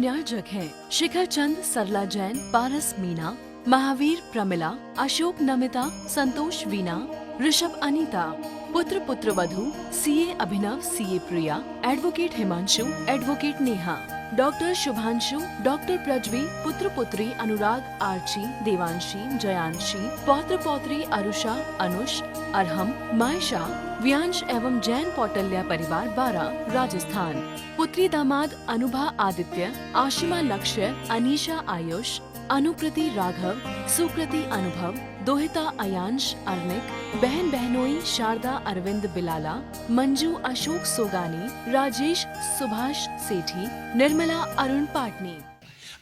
पुण्यार्जक हैं शिखर चंद, सरला जैन, पारस मीना, महावीर प्रमिला, अशोक नमिता, संतोष वीना, ऋषभ अनीता। पुत्र पुत्र वधु CA Abhinav, CA Priya, advocate Himanshu, advocate Neha, doctor Shubhanshu, doctor Prajvi, पुत्र पुत्री अनुराग, आर्ची, देवांशी, जयांशी, पौत्र पौत्री अरुषा, अनुष, अरहम, मायशा, व्यांश एवं जैन कौटल्या परिवार 12 राजस्थान। पुत्री दामाद अनुभा आदित्य, आशिमा लक्ष्य, अनीशा आयुष, अनुकृति राघव, सुकृति अनुभव, दोहिता अयांश अर्निक, बहन बहनोई शारदा अरविंद बिलाला, मंजू अशोक सोगानी, राजेश सुभाष सेठी, निर्मला अरुण पाटनी।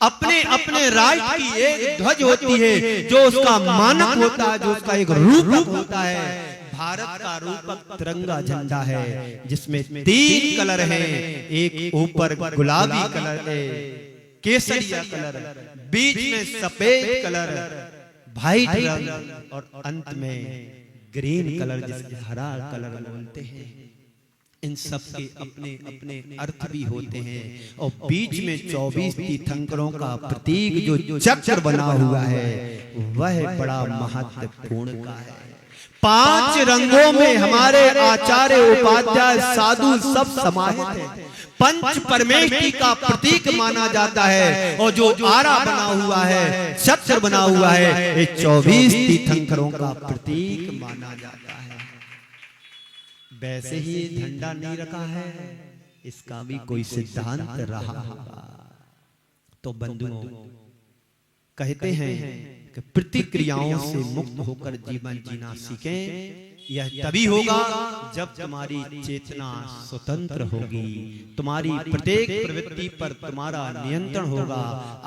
अपने अपने राष्ट्र की एक ध्वज होती है जो उसका मानक होता है, जो उसका एक रूपक होता है। भारत का रूपक तिरंगा झंडा है जिसमें 3 कलर हैं। एक ऊपर गुलाबी कलर है, केसरिया कलर, बीच में सफेद कलर, व्हाइट रंग और अंत में ग्रीन कलर जिसे हरा कलर बोलते हैं। इन सब के अपने अपने अर्थ भी होते हैं और बीच में 24 तीर्थंकरों का प्रतीक जो चक्र बना हुआ है वह बड़ा महत्वपूर्ण का है। 5 रंगों में हमारे आचार्य, उपाध्याय, साधु सब समाहित हैं। पंच परमेष्टि का प्रतीक माना जाता है और जो आरा बना हुआ है, चक्र बना हुआ है, ये 24 तीर्थंकरों का प्रतीक माना जाता है। वैसे ही झंडा नहीं रखा है, इसका भी कोई सिद्धांत रहा होगा। तो बंधुओं, कहते हैं कि प्रतिक्रियाओं से मुक्त होकर जीवन जीना सीखें। यह तभी होगा जब तुम्हारी चेतना स्वतंत्र होगी, तुम्हारी प्रत्येक प्रवृत्ति पर तुम्हारा नियंत्रण होगा।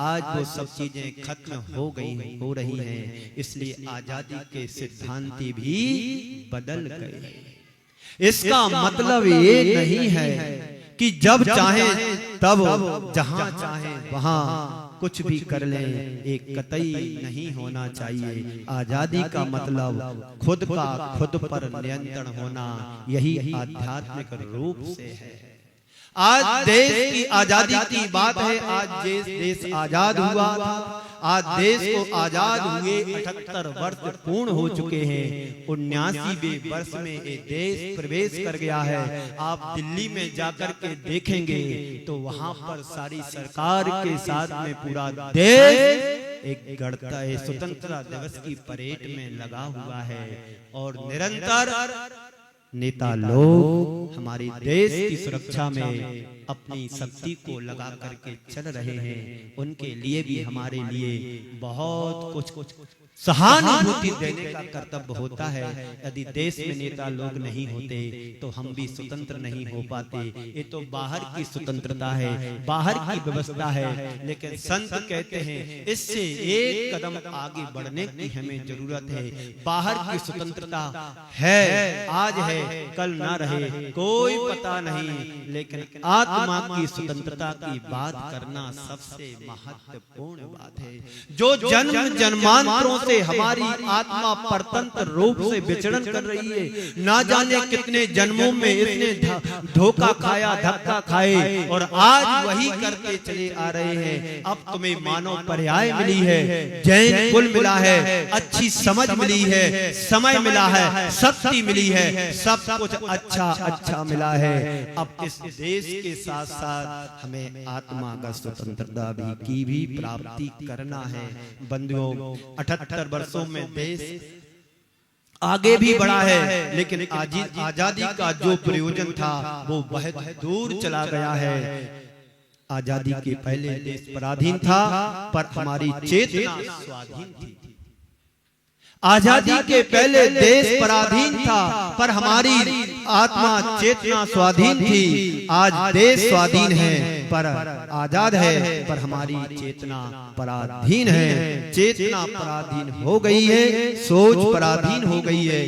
आज वो सब चीजें खत्म हो रही हैं, इसलिए आजादी के सिद्धांत भी बदल गए। इसका मतलब ये नहीं है कि जब चाहे तब, जहां चाहे वहां कुछ भी कर लें, एक कतई नहीं होना चाहिए। आजादी का मतलब खुद का खुद पर नियंत्रण होना, यही आध्यात्मिक रूप से है। आज देश की आजादी की बात है। आज देश आजाद हुआ था। आज देश को आजाद हुए 78 वर्ष पूर्ण हो चुके हैं। 79वें वर्ष में ये देश प्रवेश कर गया है। आप दिल्ली में जाकर के देखेंगे तो वहां पर सारी सरकार के साथ में पूरा देश एक गणता है, स्वतंत्रता दिवस की परेड में लगा हुआ है और निरंतर नेता लोग हमारे देश की सुरक्षा में अपनी शक्ति को लगा करके चल रहे हैं। उनके लिए भी हमारे लिए बहुत कुछ सहानुभूति देने का कर्तव्य होता है। यदि देश में नेता लोग नहीं होते तो हम भी स्वतंत्र नहीं हो पाते। ये तो बाहर की स्वतंत्रता है, बाहर की व्यवस्था है, लेकिन संत कहते हैं इससे एक कदम आगे बढ़ने की हमें जरूरत है। बाहर की स्वतंत्रता है, आज है, कल ना रहे, कोई पता नहीं, लेकिन आत्मा की स्वतंत्रता की बात करना सबसे महत्वपूर्ण बात है। जो जन्म जन्मांतरों से हमारी आत्मा परतंत्र रूप से विचरण कर रही है, ना जाने कितने जन्मों में इसने धोखा खाया, धक्का खाए और आज वही करते चले आ रहे हैं। अब तुम्हें मानव पर्याय मिली है, जैन कुल मिला है, अच्छी समझ मिली है, समय मिला है, शक्ति मिली है, सब कुछ अच्छा मिला है। अब इस देश के साथ साथ हमें आत्मा का स्वतंत्रता की भी प्राप्ति करना है। बंधुओं, 78 वर्षों में देश आगे भी बढ़ा है, लेकिन आजादी का जो प्रयोजन था वो बहुत दूर चला गया है। आजादी के पहले देश पराधीन था, पर हमारी चेतना स्वाधीन थी। आजादी के पहले देश पराधीन था, पर हमारी आत्मा चेतना स्वाधीन थी। आज देश स्वाधीन है पर आजाद है, पर हमारी चेतना पराधीन है। चेतना पराधीन हो गई है, सोच पराधीन हो गई है,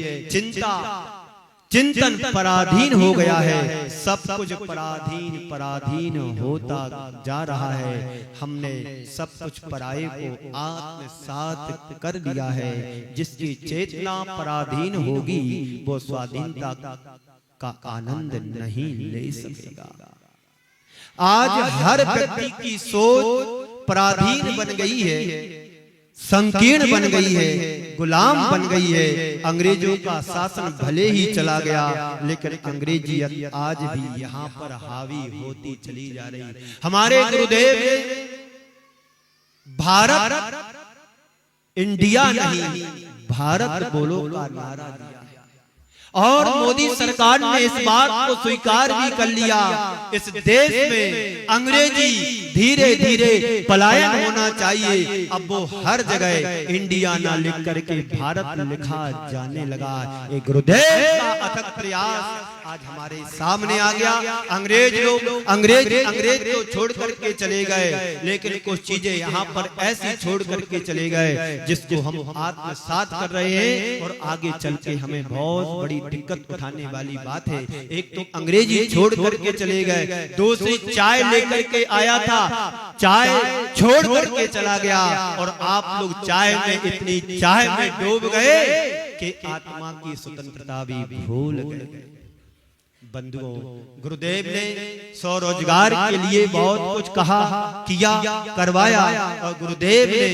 चिंतन पराधीन हो गया है। सब कुछ पराधीन होता जा रहा है। हमने सब कुछ पराये को आत्मसात कर लिया है। जिसकी चेतना पराधीन होगी वो स्वाधीनता का आनंद नहीं ले सकेगा। आज हर व्यक्ति की सोच पराधीन बन गई है, संकीर्ण बन गई है, गुलाम बन गई है। अंग्रेजों का शासन भले ही चला गया, लेकिन अंग्रेजियत आज भी यहाँ पर हावी होती चली जा रही। हमारे गुरुदेव ने भारत इंडिया नहीं, भारत बोलो का नारा दिया और मोदी सरकार ने इस बात को स्वीकार भी कर लिया। इस देश में अंग्रेजी धीरे धीरे पलायन होना चाहिए। अब वो हर जगह इंडिया ना लिख करके भारत लिखा जाने लगा। एक गुरुदेव का अथक प्रयास आज हमारे सामने आ गया। अंग्रेज तो छोड़ करके चले गए, लेकिन कुछ चीजें यहाँ पर ऐसी छोड़ करके चले गए जिसको हम आत्मसात कर रहे हैं और आगे चल के हमें बहुत बड़ी दिक्कत उठाने वाली बात है। एक तो अंग्रेजी छोड़ करके चले गए, दूसरी चाय लेकर के आया था, चाय छोड़ करके चला गया और आप लोग चाय में इतनी चाय में डूब गए कि आत्मा की स्वतंत्रता भी भूल गए। बंधुओं, गुरुदेव ने स्वरोजगार के लिए बहुत कुछ कहा, किया, करवाया और गुरुदेव ने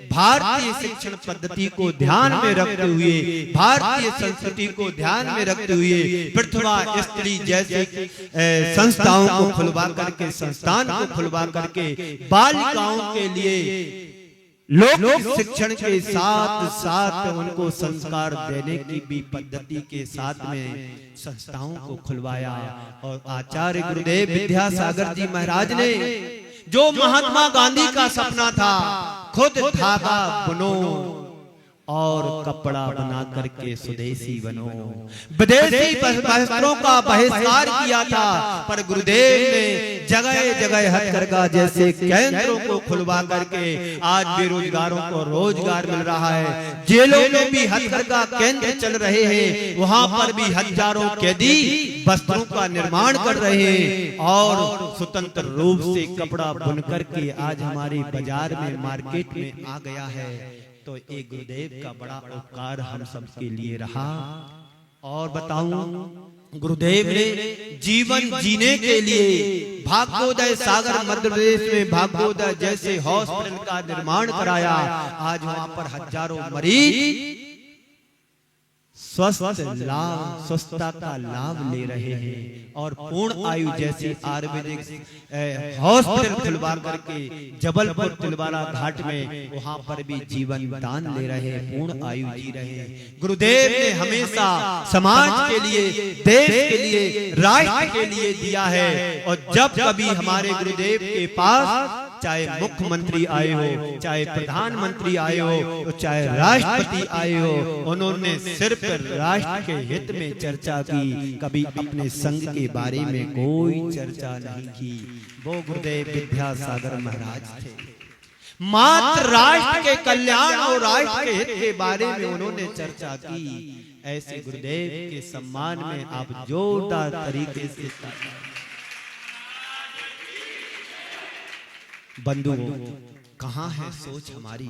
भारतीय शिक्षण पद्धति को ध्यान में रखते हुए, भारतीय संस्कृति को ध्यान में रखते हुए प्रतिभा स्त्री जैसे संस्थाओं को खुलवा करके, संस्थान को खुलवा करके बालिकाओं के लिए लोक शिक्षण के साथ साथ उनको संस्कार देने की भी पद्धति के साथ में संस्थाओं को खुलवाया। और आचार्य गुरुदेव विद्यासागर जी महाराज ने जो महात्मा गांधी का सपना था, खुद धागा बुनो और कपड़ा बना करके स्वदेशी बनो, विदेशी वस्त्रों का बहिष्कार किया था, पर गुरुदेव ने जगह जगह हथकरघा जैसे केंद्रों को खुलवा करके आज बेरोजगारों को रोजगार मिल रहा है। जेलों में भी हथकरघा केंद्र चल रहे हैं, वहां पर भी हजारों कैदी वस्त्रों का निर्माण कर रहे हैं और स्वतंत्र रूप से कपड़ा बुन करके आज हमारे बाजार में, मार्केट में आ गया है। तो एक गुरुदेव का बड़ा उपकार हम सबके लिए रहा। और बताऊं, गुरुदेव ने जीवन जीने के लिए भाग्योदय सागर मध्य प्रदेश में भाग्योदय जैसे हॉस्पिटल का निर्माण कराया। आज वहां पर हजारों मरीज स्वस्थता का लाभ ले रहे हैं और पूर्ण आयु जैसी आयुर्वेदिक हॉस्पिटल खुलवा करके जबलपुर तिलवारा घाट में वहां पर भी जीवन दान ले रहे हैं, पूर्ण आयु जी रहे हैं। गुरुदेव ने हमेशा समाज के लिए, देश के लिए, राष्ट्र के लिए दिया है। और जब कभी हमारे गुरुदेव के पास चाहे मुख्यमंत्री आए हो, चाहे प्रधानमंत्री आए हो, तो चाहे राष्ट्रपति आए हो, उन्होंने सिर्फ राष्ट्र के हित में चर्चा की, कभी अपने संघ के बारे में कोई चर्चा नहीं की। वो गुरुदेव विद्यासागर महाराज थे, मात्र राष्ट्र के कल्याण और राष्ट्र के हित के बारे में उन्होंने चर्चा की। ऐसे गुरुदेव के सम्मान में आप जोरदार तरीके से बंधुओं, कहाँ है सोच हमारी?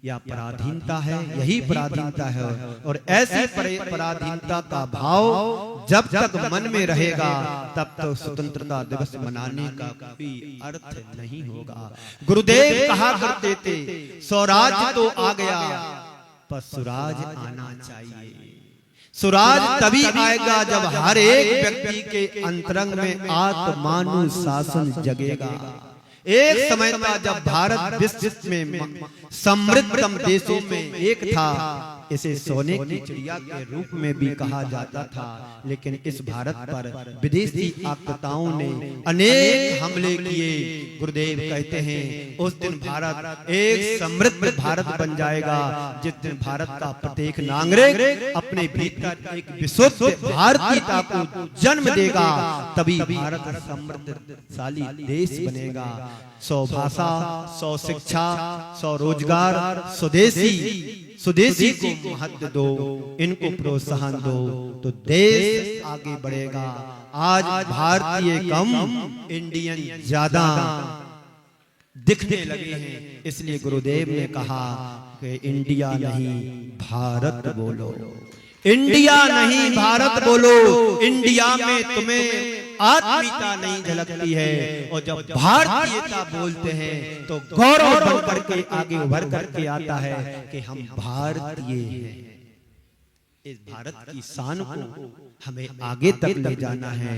या पराधीनता है? यही पराधीनता है। और ऐसी पराधीनता का भाव जब तक मन में रहेगा तब तक स्वतंत्रता दिवस मनाने का कोई अर्थ नहीं होगा। गुरुदेव कहा करते थे, स्वराज तो आ गया पर सुराज आना चाहिए। सुराज तभी आएगा जब हर एक व्यक्ति के अंतरंग में आत्मानुशासन जगेगा। एक समय था जब भारत विश्व में समृद्धतम देशों में एक था। इसे सोने की चिड़िया के रूप में भी कहा जाता था, लेकिन इस भारत पर विदेशी आक्रांताओं ने अनेक हमले किए। गुरुदेव कहते हैं उस दिन भारत एक समृद्ध भारत बन जाएगा जिस दिन भारत का प्रत्येक नागरिक अपने भीतर एक विशुद्ध भारतीयता को जन्म देगा, तभी भारत समृद्धशाली देश बनेगा। 100 भाषा, 100 शिक्षा, 100 रोजगार, स्वदेशी को महत्व दो, इनको प्रोत्साहन दो तो देश आगे बढ़ेगा। आज भारतीय कम, इंडियन ज्यादा दिखने लगे हैं। इसलिए गुरुदेव ने कहा कि इंडिया नहीं भारत बोलो, इंडिया नहीं भारत बोलो। इंडिया में तुम्हें आत्मीयता नहीं झलकती है। और जब भारतीयता बोलते हैं तो गौरव बन करके आगे उभर करके आता है कि हम भारतीय हैं। इस भारत की शान को हमें आगे तक ले जाना है।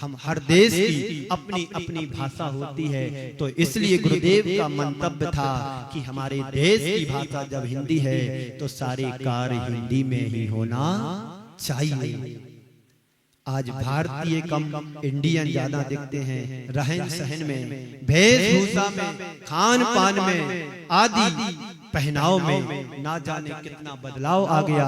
हम हर देश की अपनी अपनी भाषा होती है, तो इसलिए गुरुदेव का मंतव्य था कि हमारे देश की भाषा जब हिंदी है तो सारे कार्य हिंदी में ही होना चाहिए। आज भारतीय कम इंडियन ज्यादा दिखते हैं, रहन सहन में, वेशभूषा में, खान पान में, आदि पहनाव में ना जाने कितना बदलाव आ गया।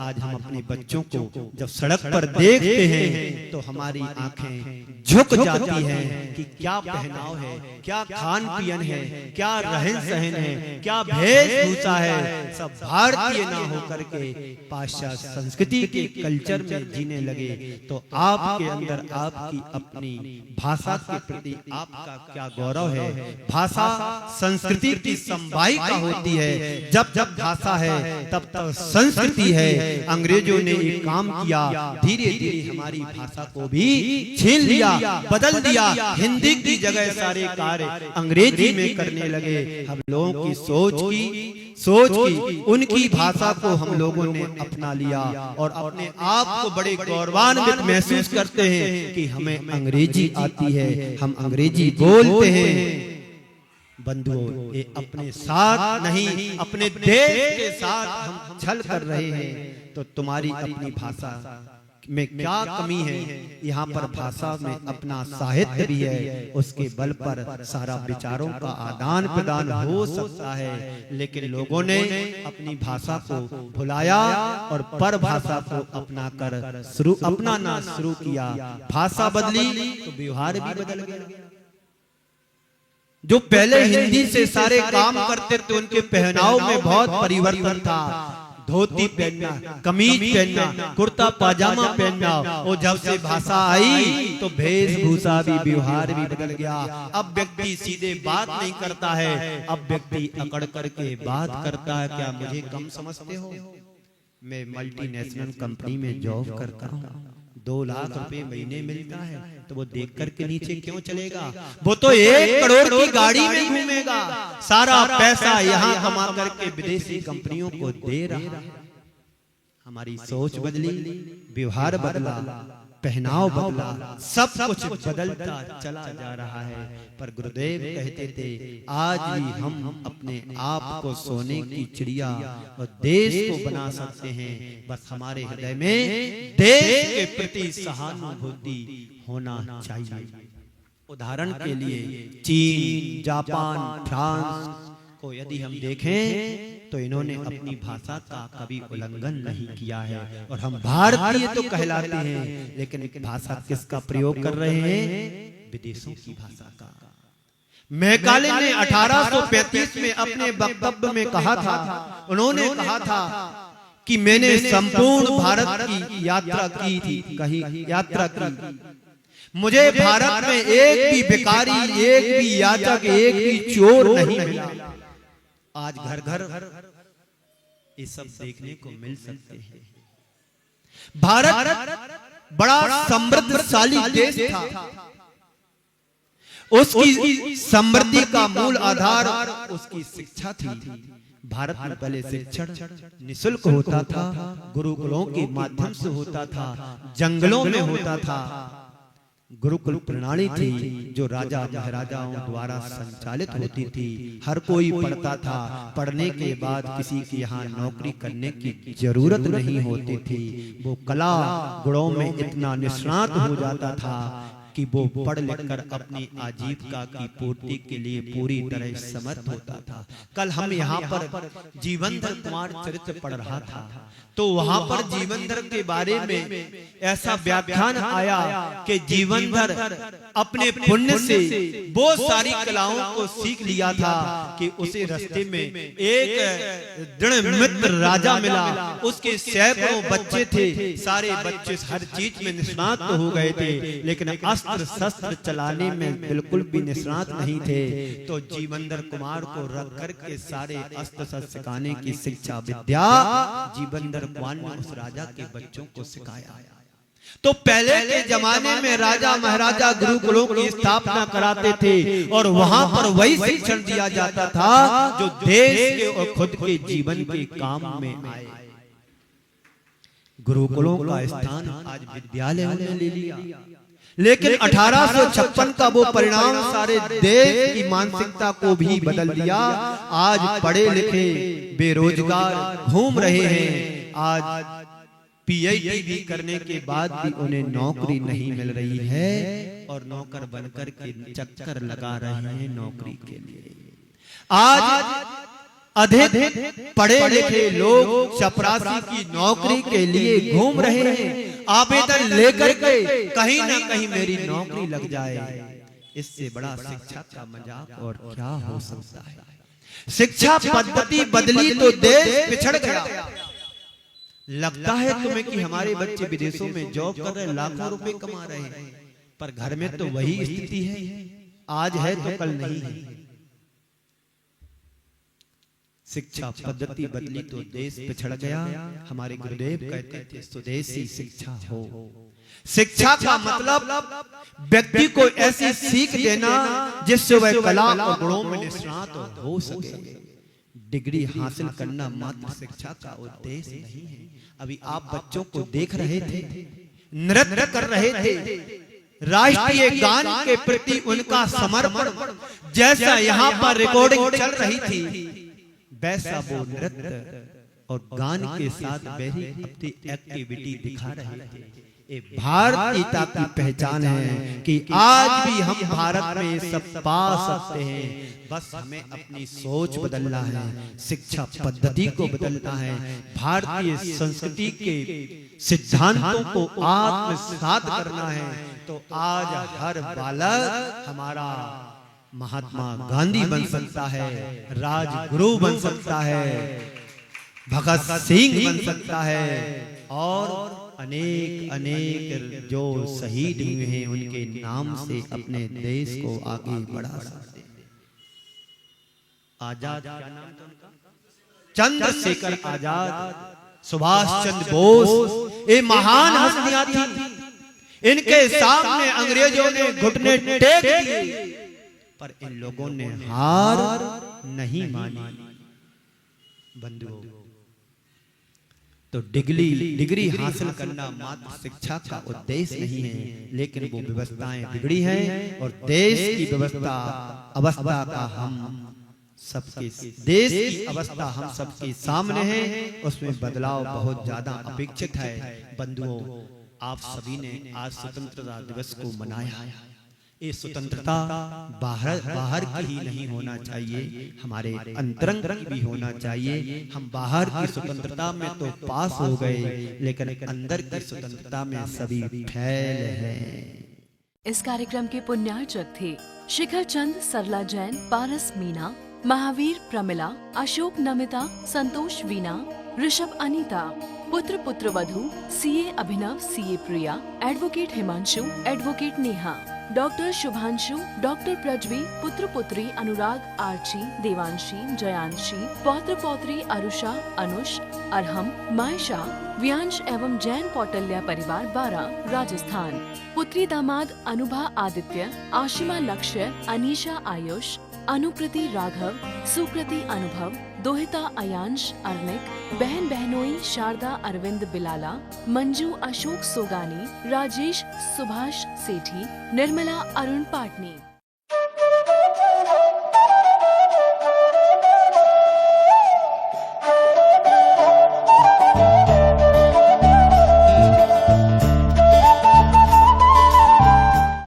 आज हम अपने बच्चों को जब सड़क पर देखते हैं तो हमारी आंखें झुक जाती हैं कि क्या पहनाव है, क्या खान पियन है, क्या रहन सहन है, क्या वेशभूषा है। सब भारतीय ना होकर के पाश्चात्य संस्कृति के कल्चर में जीने लगे। तो आपके अंदर आपकी अपनी भाषा के प्रति आपका क्या गौरव है। भाषा संस्कृति की संवाहिका होती है। जब जब भाषा है तब तब संस्कृति है। अंग्रेजों ने एक काम किया, धीरे धीरे हमारी भाषा को भी छीन लिया, बदल दिया। हिंदी की जगह सारे कार्य अंग्रेजी में करने लगे। हम लोगों की सोच की उनकी भाषा को हम लोगों ने अपना लिया और अपने आप को बड़े गौरवान्वित महसूस करते हैं कि हमें अंग्रेजी आती है, हम अंग्रेजी बोलते हैं। बंधुओं, ये अपने साथ नहीं अपने देश के साथ हम छल कर रहे हैं। तो तुम्हारी अपनी भाषा में क्या कमी है। यहाँ पर भाषा में अपना साहित्य भी है, उसके बल पर सारा विचारों का आदान प्रदान हो सकता है। लेकिन लोगों ने अपनी भाषा को भुलाया और पर भाषा को अपना कर अपनाना शुरू किया। भाषा बदली तो व्यवहार भी बदल गया। जो पहले हिंदी से सारे काम करते थे उनके पहनाव में बहुत परिवर्तन था। धोती पहनना, कमीज पहनना, कुर्ता पाजामा पहनना। और जब से भाषा आई तो वेशभूषा भी, व्यवहार भी बदल गया। अब व्यक्ति सीधे बात नहीं करता है, अब व्यक्ति अकड़ करके बात करता है। क्या मुझे कम समझते हो? मैं मल्टीनेशनल कंपनी में जॉब करता हूँ, 2 लाख रुपए महीने मिलता है, तो वो देख करके नीचे क्यों चलेगा? वो तो 1 करोड़ की गाड़ी में घूमेगा। सारा पैसा यहाँ कमा करके विदेशी कंपनियों को दे रहा है। हमारी सोच बदली, व्यवहार बदला, पहनाव बदला, सब कुछ बदलता चला जा रहा है। पर गुरुदेव कहते थे आज भी हम अपने आप को सोने की चिड़िया और देश को बना सकते हैं। बस हमारे हृदय में देश के प्रति सहानुभूति होना चाहिए। उदाहरण के लिए चीन, जापान, फ्रांस को यदि हम देखें तो इन्होंने अपनी भाषा का कभी उल्लंघन नहीं किया है। और हम भारतीय तो कहलाते हैं, लेकिन भाषा किसका प्रयोग कर रहे हैं? विदेशों की भाषा का। मैकाले ने 1835 में अपने वक्तव्य में कहा था, उन्होंने कहा था कि मैंने संपूर्ण भारत की यात्रा की थी, मुझे भारत में एक भी भिखारी, एक भी याचक, एक भी चोर नहीं मिला। आज घर घर ये सब देखने को मिल सकते हैं। भारत बड़ा समृद्धशाली देश था। उसकी समृद्धि का मूल आधार उसकी शिक्षा थी। भारत में पहले शिक्षण निःशुल्क होता था, गुरुकुलों के माध्यम से होता था, जंगलों में होता था। गुरुकुल प्रणाली थी जो राजा महाराजाओं द्वारा संचालित होती थी। हर कोई पढ़ता था, पढ़ने के बाद किसी की यहाँ नौकरी करने की जरूरत नहीं होती थी। वो कला गुणों में इतना निष्णात हो जाता था कि वो पढ़ लिखकर अपनी आजीविका की पूर्ति के लिए पूरी तरह समर्थ होता था। कल हम यहाँ पर जीवनधर कुमार चरित्र पढ़ रहा था, तो वहां पर जीवनधर के बारे में ऐसा व्याख्यान आया कि जीवनधर अपने पुण्य से वो सारी कलाओं को सीख लिया था कि उसे रास्ते में एक दृढ़ मित्र राजा मिला। उसके सैकड़ों बच्चे थे, सारे बच्चे हर चीज में निष्णात हो गए थे, लेकिन अस्त्र शस्त्र चलाने में बिल्कुल भी निष्णात नहीं थे। तो जीवनधर कुमार को रख करके सारे अस्त्र शस्त्र सिखाने की शिक्षा विद्या जीवनधर कुमार ने उस राजा के बच्चों को सिखाया। तो पहले के जमाने में राजा महाराजा गुरुकुलों की स्थापना कराते थे और वहां पर वही शिक्षण दिया जाता था जो देश के और खुद के जीवन के काम में आए। गुरुकुलों का स्थान आज विद्यालयों ने ले लिया, लेकिन 1856 का वो परिणाम सारे देश की मानसिकता को भी बदल दिया। आज पढ़े लिखे बेरोजगार घूम रहे हैं। आज पीएचडी भी करने के बाद भी उन्हें नौकरी नहीं मिल रही है और नौकर बनकर के चक्कर लगा रहे हैं नौकरी के लिए। आज अधिक पढ़े लिखे लोग चपरासी की नौकरी के लिए घूम रहे हैं, आवेदन लेकर के कहीं ना कहीं मेरी नौकरी लग जाए। इससे बड़ा शिक्षा का मजाक और क्या हो सकता है। शिक्षा पद्धति बदली तो देश पिछड़ गया। लगता है तुम्हें कि हमारे बच्चे विदेशों में जॉब कर रहे हैं, लाखों रुपए कमा रहे हैं, पर घर में तो वही स्थिति है, आज है तो कल नहीं है। शिक्षा पद्धति बदली तो देश पिछड़ गया। हमारे गुरुदेव कहते थे स्वदेशी शिक्षा हो। शिक्षा का मतलब व्यक्ति को ऐसी सीख देना जिससे वह कला और गुणों में निष्णात हो सके। डिग्री हासिल करना मात्र शिक्षा का उद्देश्य नहीं है। अभी आप बच्चों को देख रहे थे, नृत्य कर रहे थे, राष्ट्रीय गान के प्रति उनका समर्पण जैसा यहाँ पर रिकॉर्डिंग चल रही थी, वैसा वो नृत्य और गान के साथ वही अपनी एक्टिविटी दिखा रहे थे। ये भारतीयता की पहचान है कि आज भी हम भारत में सब पा सकते हैं। बस हमें अपनी सोच बदलना है, शिक्षा पद्धति को बदलना है, भारतीय संस्कृति के सिद्धांतों को आत्मसात करना है। तो आज हर बालक हमारा महात्मा गांधी बन सकता है, राजगुरु बन सकता है, भगत सिंह बन सकता है और अनेक अनेक जो शहीद हुए हैं उनके नाम से अपने देश को आगे बढ़ा सकते हैं। आजाद क्या नाम था उनका? चंद्रशेखर आजाद, सुभाष चंद्र बोस, ये महान हस्तियां थी। इनके सामने अंग्रेजों ने घुटने टेक दिए, पर इन लोगों ने हार नहीं मानी। बंधुओं, तो डिग्री हासिल करना मात्र शिक्षा का उद्देश्य नहीं है, लेकिन वो व्यवस्थाएं बिगड़ी हैं और देश की अवस्था का हम सबके देश की अवस्था हम सबके सामने है। उसमें बदलाव बहुत ज्यादा अपेक्षित है। बंधुओं, आप सभी ने आज स्वतंत्रता दिवस को मनाया। ये स्वतंत्रता बाहर की ही नहीं होना चाहिए, हमारे अंतरंग भी होना चाहिए। हम बाहर की स्वतंत्रता में तो पास हो गए, लेकिन अंदर की स्वतंत्रता में सभी फैल हैं। इस कार्यक्रम के पुण्यार्चक थे शिखर चंद, सरला जैन, पारस मीना, महावीर प्रमिला, अशोक नमिता, संतोष वीना, ऋषभ अनीता, पुत्र पुत्रवधू CA Abhinav, CA Priya, advocate Himanshu, advocate Neha, doctor Shubhanshu, doctor Prajvi, पुत्र पुत्री अनुराग, आर्ची, देवांशी, जयांशी, पौत्र पौत्री अरुषा, अनुष, अरहम, मायशा, व्यांश एवं जैन पौटल्या परिवार 12 राजस्थान। पुत्री दामाद अनुभा आदित्य, आशिमा लक्ष्य, अनीशा आयुष, अनुकृति राघव, सुकृति अनुभव, दोहिता अयांश अर्निक, बहन बहनोई शारदा अरविंद बिलाला, मंजू अशोक सोगानी, राजेश सुभाष सेठी, निर्मला अरुण पाटनी।